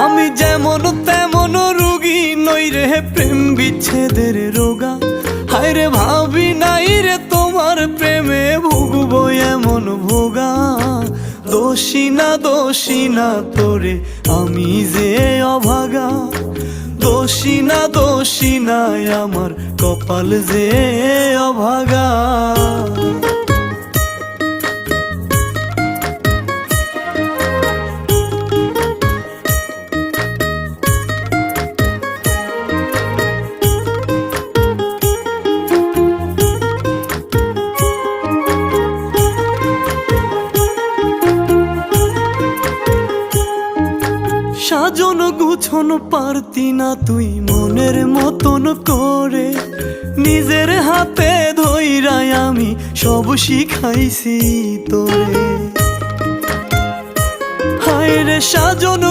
আমি যেমন তেমন রোগী নই রে প্রেম বিচ্ছেদের রোগা। হায় রে ভাবি নাই রে তোমার প্রেমে ভুগবো এমন ভোগা। দোষী না তোরে আমি যে অভাগা। দোষী না আমার কপাল যে অভাগা। সাজন গুছন পারতি না তুই মনের মতন করে। নিজের হাতে ধইরাই আমি সব শিখাইছি তোরে। হায় রে সাজন